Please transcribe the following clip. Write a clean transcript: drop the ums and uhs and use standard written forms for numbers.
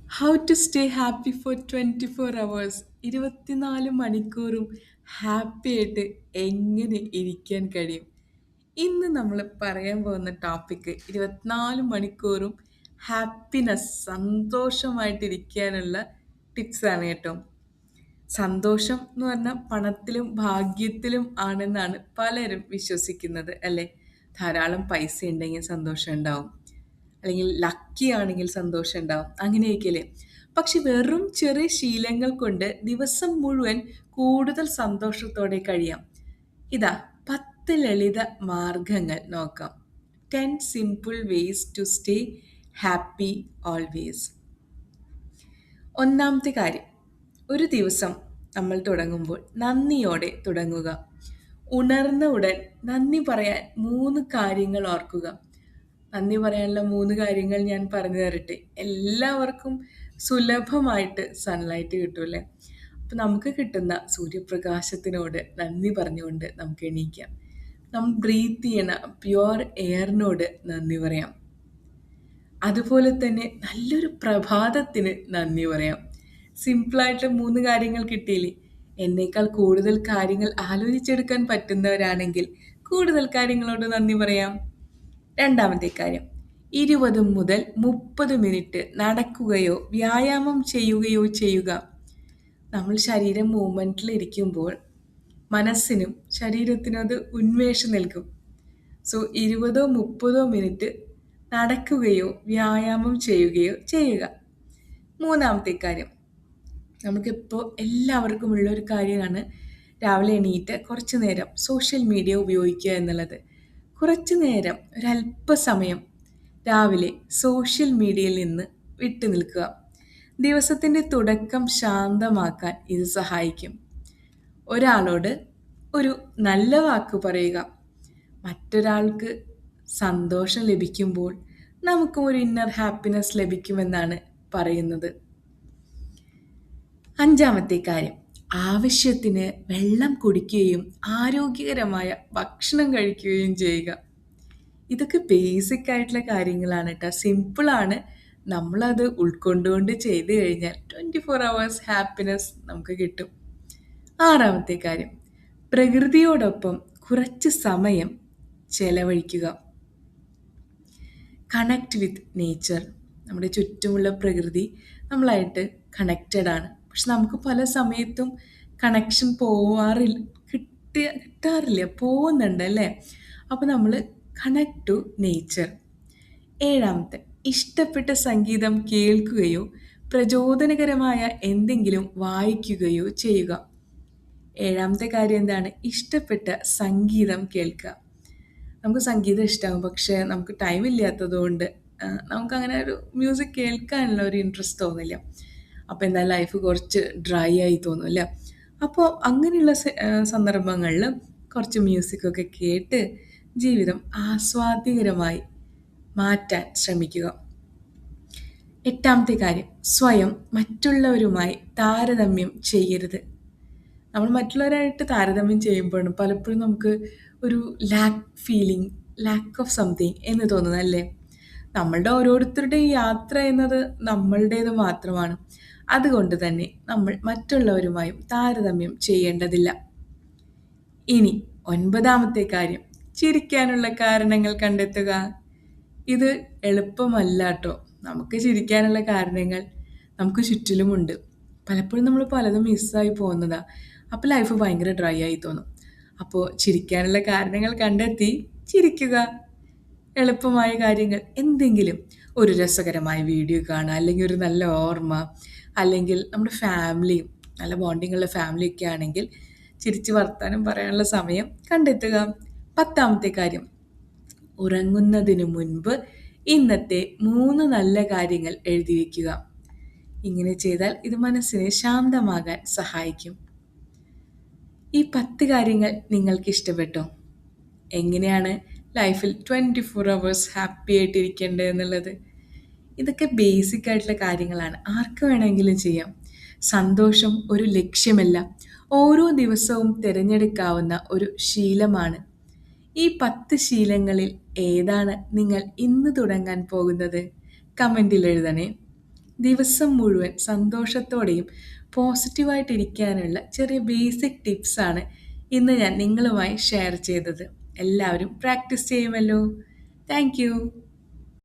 How to stay happy for 24 hours. 24 മണിക്കൂറും happy ആയിട്ട് എങ്ങനെ ഇരിക്കാൻ കഴിയും? ഇന്ന് നമ്മൾ പറയാൻ പോകുന്ന ടോപ്പിക്ക് 24 മണിക്കൂറും ഹാപ്പിനെസ് സന്തോഷമായിട്ടിരിക്കാനുള്ള ടിപ്സാണ് കേട്ടോ. സന്തോഷം എന്ന് പറഞ്ഞാൽ പണത്തിലും ഭാഗ്യത്തിലും ആണെന്നാണ് പലരും വിശ്വസിക്കുന്നത് അല്ലേ? ധാരാളം പൈസ ഉണ്ടെങ്കിൽ സന്തോഷം ഉണ്ടാവും, അല്ലെങ്കിൽ ലക്കി ആണെങ്കിൽ സന്തോഷം ഉണ്ടാവും, അങ്ങനെയൊക്കെയല്ലേ? പക്ഷെ വെറും ചെറിയ ശീലങ്ങൾ കൊണ്ട് ദിവസം മുഴുവൻ കൂടുതൽ സന്തോഷത്തോടെ കഴിയാം. ഇതാ 10 ലളിത മാർഗങ്ങൾ നോക്കാം. 10 simple ways to stay happy always. ഒന്നാമത്തെ കാര്യം, ഒരു ദിവസം നമ്മൾ തുടങ്ങുമ്പോൾ നന്ദിയോടെ തുടങ്ങുക. ഉണർന്ന ഉടൻ നന്ദി പറയാൻ 3 കാര്യങ്ങൾ ഓർക്കുക. നന്ദി പറയാനുള്ള 3 കാര്യങ്ങൾ ഞാൻ പറഞ്ഞു തരട്ടെ. എല്ലാവർക്കും സുലഭമായിട്ട് സൺലൈറ്റ് കിട്ടൂല്ലേ? അപ്പം നമുക്ക് കിട്ടുന്ന സൂര്യപ്രകാശത്തിനോട് നന്ദി പറഞ്ഞുകൊണ്ട് നമുക്ക് എണീക്കാം. നമ്മൾ ബ്രീത്ത് ചെയ്യണ പ്യുവർ എയറിനോട് നന്ദി പറയാം. അതുപോലെ തന്നെ നല്ലൊരു പ്രഭാതത്തിന് നന്ദി പറയാം. സിമ്പിളായിട്ട് 3 കാര്യങ്ങൾ കിട്ടിയില്ലേ? എന്നേക്കാൾ കൂടുതൽ കാര്യങ്ങൾ ആലോചിച്ചെടുക്കാൻ പറ്റുന്നവരാണെങ്കിൽ കൂടുതൽ കാര്യങ്ങളോട് നന്ദി പറയാം. രണ്ടാമത്തെ കാര്യം, 20 മുതൽ 30 മിനിറ്റ് നടക്കുകയോ വ്യായാമം ചെയ്യുകയോ ചെയ്യുക. നമ്മൾ ശരീരം മൂവ്മെൻറ്റിൽ ഇരിക്കുമ്പോൾ മനസ്സിനും ശരീരത്തിനും അത് ഉന്മേഷം നൽകും. സോ 20-30 മിനിറ്റ് നടക്കുകയോ വ്യായാമം ചെയ്യുകയോ ചെയ്യുക. മൂന്നാമത്തെ കാര്യം, നമുക്കിപ്പോൾ എല്ലാവർക്കും ഉള്ളൊരു കാര്യമാണ് രാവിലെ എണീറ്റ് കുറച്ച് നേരം സോഷ്യൽ മീഡിയ ഉപയോഗിക്കുക എന്നുള്ളത്. കുറച്ച് നേരം ഒരല്പസമയം രാവിലെ സോഷ്യൽ മീഡിയയിൽ നിന്ന് വിട്ടു നിൽക്കുക. ദിവസത്തിൻ്റെ തുടക്കം ശാന്തമാക്കാൻ ഇത് സഹായിക്കും. ഒരാളോട് ഒരു നല്ല വാക്ക് പറയുക. മറ്റൊരാൾക്ക് സന്തോഷം ലഭിക്കുമ്പോൾ നമുക്കും ഒരു ഇന്നർ ഹാപ്പിനെസ് ലഭിക്കുമെന്നാണ് പറയുന്നത്. അഞ്ചാമത്തെ കാര്യം, ആവശ്യത്തിന് വെള്ളം കുടിക്കുകയും ആരോഗ്യകരമായ ഭക്ഷണം കഴിക്കുകയും ചെയ്യുക. ഇതൊക്കെ ബേസിക് ആയിട്ടുള്ള കാര്യങ്ങളാണ് കേട്ടോ. സിമ്പിളാണ്. നമ്മളത് ഉൾക്കൊണ്ടുകൊണ്ട് ചെയ്ത് കഴിഞ്ഞാൽ 24 hours ഹാപ്പിനെസ് നമുക്ക് കിട്ടും. ആറാമത്തെ കാര്യം, പ്രകൃതിയോടൊപ്പം കുറച്ച് സമയം ചെലവഴിക്കുക. Connect with nature. നമ്മുടെ ചുറ്റുമുള്ള പ്രകൃതി നമ്മളായിട്ട് കണക്റ്റഡ് ആണ്. പക്ഷെ നമുക്ക് പല സമയത്തും കണക്ഷൻ കിട്ടാറില്ല, പോകുന്നുണ്ട് അല്ലേ? അപ്പോൾ നമ്മൾ കണക്ട് ടു നേച്ചർ. ഏഴാമത്തെ, ഇഷ്ടപ്പെട്ട സംഗീതം കേൾക്കുകയോ പ്രചോദനകരമായ എന്തെങ്കിലും വായിക്കുകയോ ചെയ്യുക. ഏഴാമത്തെ കാര്യം എന്താണ്? ഇഷ്ടപ്പെട്ട സംഗീതം കേൾക്കുക. നമുക്ക് സംഗീതം ഇഷ്ടമാകും, പക്ഷേ നമുക്ക് ടൈം ഇല്ലാത്തതുകൊണ്ട് നമുക്കങ്ങനെ ഒരു മ്യൂസിക് കേൾക്കാനുള്ള ഒരു ഇൻട്രസ്റ്റ് തോന്നില്ല. അപ്പോൾ എന്താ, ലൈഫ് കുറച്ച് ഡ്രൈ ആയി തോന്നും അല്ലേ? അപ്പോൾ അങ്ങനെയുള്ള സന്ദർഭങ്ങളിൽ കുറച്ച് മ്യൂസിക്കൊക്കെ കേട്ട് ജീവിതം ആസ്വാദ്യകരമായി മാറ്റാൻ ശ്രമിക്കുക. എട്ടാമത്തെ കാര്യം, സ്വയം മറ്റുള്ളവരുമായി താരതമ്യം ചെയ്യരുത്. നമ്മൾ മറ്റുള്ളവരായിട്ട് താരതമ്യം ചെയ്യുമ്പോഴാണ് പലപ്പോഴും നമുക്ക് ഒരു ലാക്ക് ഓഫ് സംതിങ് എന്ന് തോന്നുന്നത് അല്ലേ? നമ്മളുടെ ഓരോരുത്തരുടെയും യാത്ര എന്നത് നമ്മളുടേത് മാത്രമാണ്. അതുകൊണ്ട് തന്നെ നമ്മൾ മറ്റുള്ളവരുമായും താരതമ്യം ചെയ്യേണ്ടതില്ല. ഇനി 9-ാമത്തെ കാര്യം, ചിരിക്കാനുള്ള കാരണങ്ങൾ കണ്ടെത്തുക. ഇത് എളുപ്പമല്ല കേട്ടോ. നമുക്ക് ചിരിക്കാനുള്ള കാരണങ്ങൾ നമുക്ക് ചുറ്റിലുമുണ്ട്. പലപ്പോഴും നമ്മൾ പലതും മിസ്സായി പോകുന്നതാ. അപ്പോൾ ലൈഫ് ഭയങ്കര ഡ്രൈ ആയി തോന്നും. അപ്പോൾ ചിരിക്കാനുള്ള കാരണങ്ങൾ കണ്ടെത്തി ചിരിക്കുക. എളുപ്പമായ കാര്യങ്ങൾ, എന്തെങ്കിലും ഒരു രസകരമായ വീഡിയോ കാണുക, അല്ലെങ്കിൽ ഒരു നല്ല ഓർമ്മ, അല്ലെങ്കിൽ നമ്മുടെ ഫാമിലിയും നല്ല ബോണ്ടിങ്ങുള്ള ഫാമിലിയൊക്കെ ആണെങ്കിൽ ചിരിച്ച് വർത്താനം പറയാനുള്ള സമയം കണ്ടെത്തുക. 10-ാമത്തെ കാര്യം, ഉറങ്ങുന്നതിന് മുൻപ് ഇന്നത്തെ 3 നല്ല കാര്യങ്ങൾ എഴുതി വയ്ക്കുക. ഇങ്ങനെ ചെയ്താൽ ഇത് മനസ്സിനെ ശാന്തമാകാൻ സഹായിക്കും. ഈ 10 കാര്യങ്ങൾ നിങ്ങൾക്ക് ഇഷ്ടപ്പെട്ടോ? എങ്ങനെയാണ് ലൈഫിൽ 24 hours ഹാപ്പി ആയിട്ടിരിക്കേണ്ടത് എന്നുള്ളത്? ഇതൊക്കെ ബേസിക് ആയിട്ടുള്ള കാര്യങ്ങളാണ്, ആർക്ക് വേണമെങ്കിലും ചെയ്യാം. സന്തോഷം ഒരു ലക്ഷ്യമല്ല, ഓരോ ദിവസവും തിരഞ്ഞെടുക്കാവുന്ന ഒരു ശീലമാണ്. ഈ 10 ശീലങ്ങളിൽ ഏതാണ് നിങ്ങൾ ഇന്ന് തുടങ്ങാൻ പോകുന്നത്? കമൻറ്റിൽ എഴുതണേ. ദിവസം മുഴുവൻ സന്തോഷത്തോടെയും പോസിറ്റീവായിട്ടിരിക്കാനുള്ള ചെറിയ ബേസിക് ടിപ്സാണ് ഇന്ന് ഞാൻ നിങ്ങളുമായി ഷെയർ ചെയ്തത്. എല്ലാവരും പ്രാക്ടീസ് ചെയ്യുമല്ലോ. Thank you.